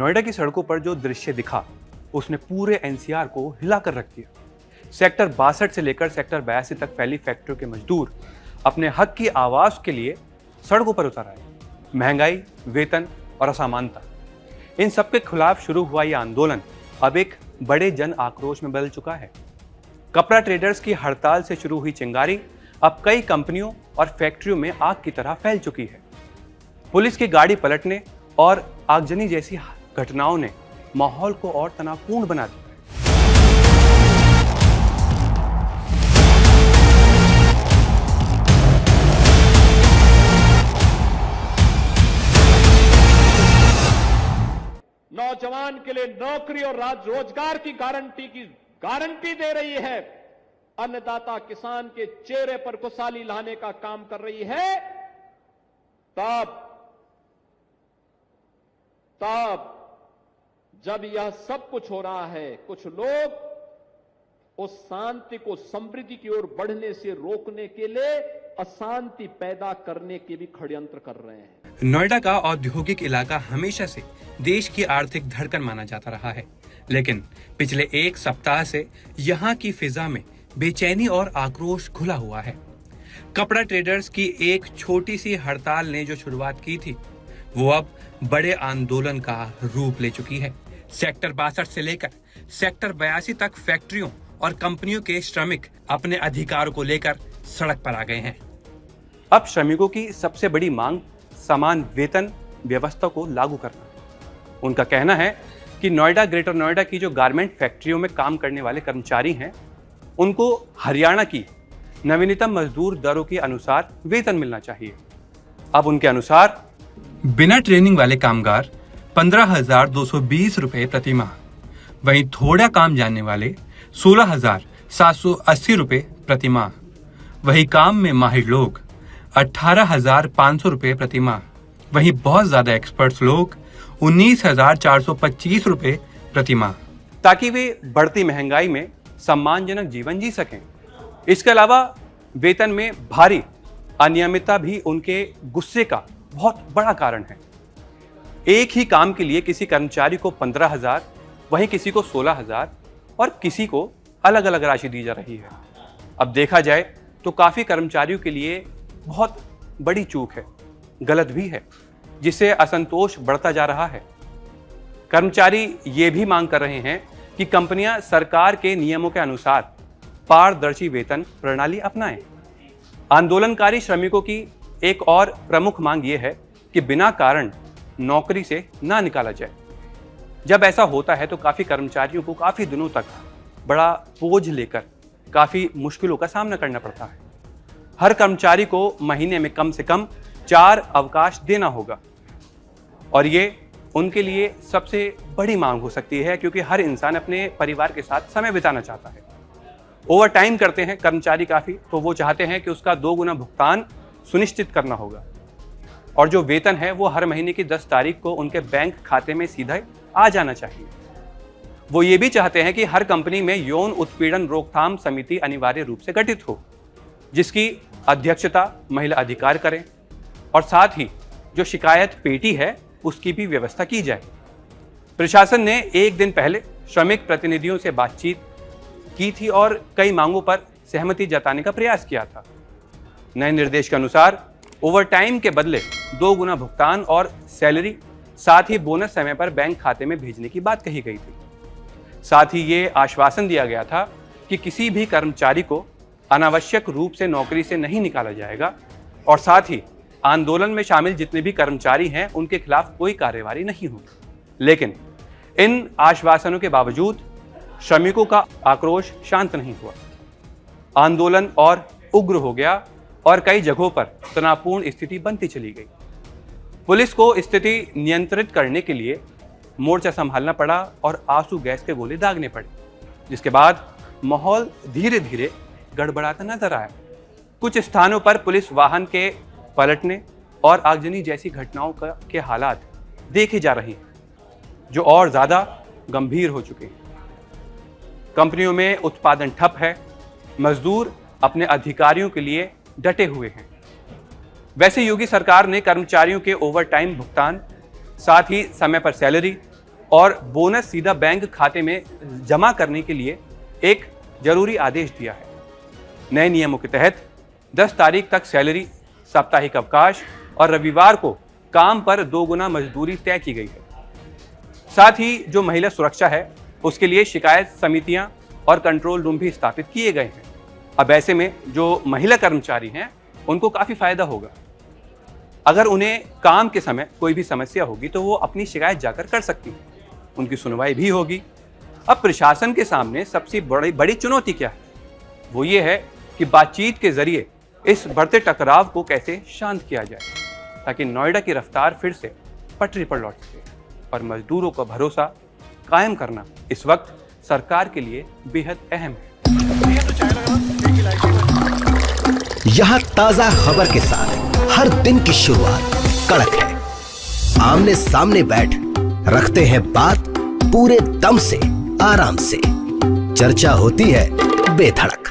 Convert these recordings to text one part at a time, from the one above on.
नोएडा की सड़कों पर जो दृश्य दिखा उसने पूरे एनसीआर को हिलाकर रख दिया। सेक्टर 62 से लेकर सेक्टर 82 तक फैली फैक्ट्रियों के मजदूर अपने हक की आवाज के लिए सड़कों पर उतर आए। महंगाई, वेतन और असमानता, इन सबके खिलाफ शुरू हुआ यह आंदोलन अब एक बड़े जन आक्रोश में बदल चुका है। कपड़ा ट्रेडर्स की हड़ताल से शुरू हुई चिंगारी अब कई कंपनियों और फैक्ट्रियों में आग की तरह फैल चुकी है। पुलिस की गाड़ी पलटने और आगजनी जैसी घटनाओं ने माहौल को और तनावपूर्ण बना दिया। नौजवान के लिए नौकरी और रोजगार की गारंटी दे रही है। अन्नदाता किसान के चेहरे पर खुशहाली लाने का काम कर रही है। तब जब यह सब कुछ हो रहा है, कुछ लोग उस शांति को समृद्धि की ओर बढ़ने से रोकने के लिए अशांति पैदा करने के भी षड्यंत्र कर रहे हैं। नोएडा का औद्योगिक इलाका हमेशा से देश की आर्थिक धड़कन माना जाता रहा है, लेकिन पिछले एक सप्ताह से यहाँ की फिजा में बेचैनी और आक्रोश घुला हुआ है। कपड़ा ट्रेडर्स की एक छोटी सी हड़ताल ने जो शुरुआत की थी, वो अब बड़े आंदोलन का रूप ले चुकी है। सेक्टर 62 से लेकर सेक्टर 82 तक फैक्ट्रियों और कंपनियों के श्रमिक अपने अधिकारों को लेकर सड़क पर आ गए हैं। अब श्रमिकों की सबसे बड़ी मांग समान वेतन व्यवस्था को लागू करना है। उनका कहना है कि नोएडा, ग्रेटर नोएडा की जो गारमेंट फैक्ट्रियों में काम करने वाले कर्मचारी हैं, उनको हरियाणा की नवीनतम मजदूर दरों के अनुसार वेतन मिलना चाहिए। अब उनके अनुसार बिना ट्रेनिंग वाले कामगार 15,220 रुपए प्रति माह, वहीं थोड़ा काम जानने वाले 16,780 रुपए प्रति माह, वही काम में माहिर लोग 18,500 रुपए प्रति माह, वहीं बहुत ज्यादा एक्सपर्ट्स लोग 19,425 रुपए प्रति माह, ताकि वे बढ़ती महंगाई में सम्मानजनक जीवन जी सकें। इसके अलावा वेतन में भारी अनियमितता भी उनके गुस्से का बहुत बड़ा कारण है। एक ही काम के लिए किसी कर्मचारी को 15,000, वहीं किसी को 16,000 और किसी को अलग अलग राशि दी जा रही है। अब देखा जाए तो काफी कर्मचारियों के लिए बहुत बड़ी चूक है, गलत भी है, जिससे असंतोष बढ़ता जा रहा है। कर्मचारी ये भी मांग कर रहे हैं कि कंपनियां सरकार के नियमों के अनुसार पारदर्शी वेतन प्रणाली अपनाएं। आंदोलनकारी श्रमिकों की एक और प्रमुख मांग यह है कि बिना कारण नौकरी से ना निकाला जाए। जब ऐसा होता है तो काफी कर्मचारियों को काफी दिनों तक बड़ा बोझ लेकर काफी मुश्किलों का सामना करना पड़ता है। हर कर्मचारी को महीने में कम से कम 4 अवकाश देना होगा और ये उनके लिए सबसे बड़ी मांग हो सकती है, क्योंकि हर इंसान अपने परिवार के साथ समय बिताना चाहता है। ओवर टाइम करते हैं कर्मचारी काफी, तो वो चाहते हैं कि उसका 2 गुना भुगतान सुनिश्चित करना होगा और जो वेतन है वो हर महीने की 10 तारीख को उनके बैंक खाते में सीधा आ जाना चाहिए। वो ये भी चाहते हैं कि हर कंपनी में यौन उत्पीड़न रोकथाम समिति अनिवार्य रूप से गठित हो, जिसकी अध्यक्षता महिला अधिकारी करें और साथ ही जो शिकायत पेटी है उसकी भी व्यवस्था की जाए। प्रशासन ने एक दिन पहले श्रमिक प्रतिनिधियों से बातचीत की थी और कई मांगों पर सहमति जताने का प्रयास किया था। नए निर्देश के अनुसार ओवरटाइम के बदले 2 गुना भुगतान और सैलरी, साथ ही बोनस समय पर बैंक खाते में भेजने की बात कही गई थी। साथ ही ये आश्वासन दिया गया था कि किसी भी कर्मचारी को अनावश्यक रूप से नौकरी से नहीं निकाला जाएगा और साथ ही आंदोलन में शामिल जितने भी कर्मचारी हैं उनके खिलाफ कोई कार्यवाही नहीं होगी। लेकिन इन आश्वासनों के बावजूद श्रमिकों का आक्रोश शांत नहीं हुआ। आंदोलन और उग्र हो गया और कई जगहों पर तनावपूर्ण स्थिति बनती चली गई। पुलिस को स्थिति नियंत्रित करने के लिए मोर्चा संभालना पड़ा और आंसू गैस के गोले दागने पड़े, जिसके बाद माहौल धीरे धीरे गड़बड़ाता नजर आया। कुछ स्थानों पर पुलिस वाहन के पलटने और आगजनी जैसी घटनाओं के हालात देखे जा रहे हैं, जो और ज्यादा गंभीर हो चुके हैं। कंपनियों में उत्पादन ठप है, मजदूर अपने अधिकारियों के लिए डटे हुए हैं। वैसे योगी सरकार ने कर्मचारियों के ओवरटाइम भुगतान, साथ ही समय पर सैलरी और बोनस सीधा बैंक खाते में जमा करने के लिए एक जरूरी आदेश दिया है। नए नियमों के तहत 10 तारीख तक सैलरी, साप्ताहिक अवकाश और रविवार को काम पर 2 गुना मजदूरी तय की गई है। साथ ही जो महिला सुरक्षा है उसके लिए शिकायत समितियां और कंट्रोल रूम भी स्थापित किए गए हैं। अब ऐसे में जो महिला कर्मचारी हैं उनको काफी फायदा होगा। अगर उन्हें काम के समय कोई भी समस्या होगी तो वो अपनी शिकायत जाकर कर सकती हैं, उनकी सुनवाई भी होगी। अब प्रशासन के सामने सबसे बड़ी चुनौती क्या है? वो ये है कि बातचीत के जरिए इस बढ़ते टकराव को कैसे शांत किया जाए ताकि नोएडा की रफ्तार फिर से पटरी पर लौट सके। और मजदूरों का भरोसा कायम करना इस वक्त सरकार के लिए बेहद अहम है। यहाँ ताजा खबर के साथ हर दिन की शुरुआत कड़क है। आमने सामने बैठ रखते हैं बात पूरे दम से, आराम से। चर्चा होती है बेधड़क।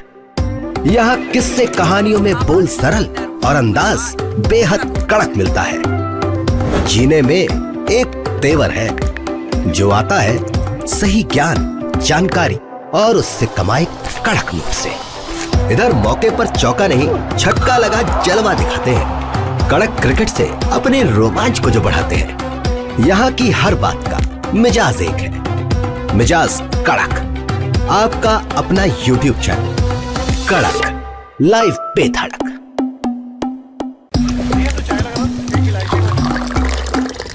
यहाँ किस्से कहानियों में बोल सरल और अंदाज बेहद कड़क मिलता है। जीने में एक तेवर है जो आता है सही ज्ञान, जानकारी और उससे कमाई कड़क नोट से। इधर मौके पर चौका नहीं छक्का लगा जलवा दिखाते हैं। कड़क क्रिकेट से अपने रोमांच को जो बढ़ाते हैं। यहाँ की हर बात का मिजाज एक है, मिजाज कड़क। आपका अपना YouTube चैनल कड़क लाइव बेधड़क।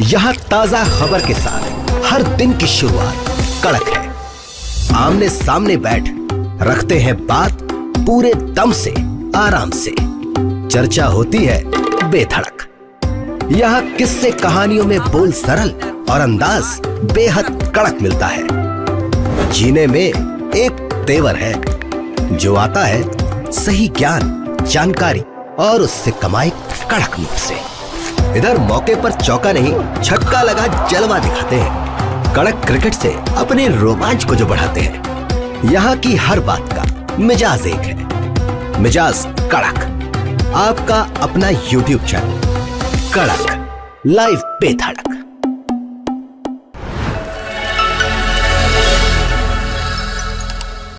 यहाँ ताजा खबर के साथ हर दिन की शुरुआत कड़क है। आमने सामने बैठ रखते हैं बात पूरे दम से, आराम से। चर्चा होती है बेधड़क। यहाँ किस्से कहानियों में बोल सरल और अंदाज बेहद कड़क मिलता है। जीने में एक तेवर है जो आता है सही ज्ञान, जानकारी और उससे कमाई कड़क नोट से। इधर मौके पर चौका नहीं छक्का लगा जलवा दिखाते हैं। कड़क क्रिकेट से अपने रोमांच को जो बढ़ाते हैं। यहाँ की हर बात का मिजाज एक है, मिजाज कड़क। आपका अपना YouTube चैनल कड़क लाइव बेधड़क।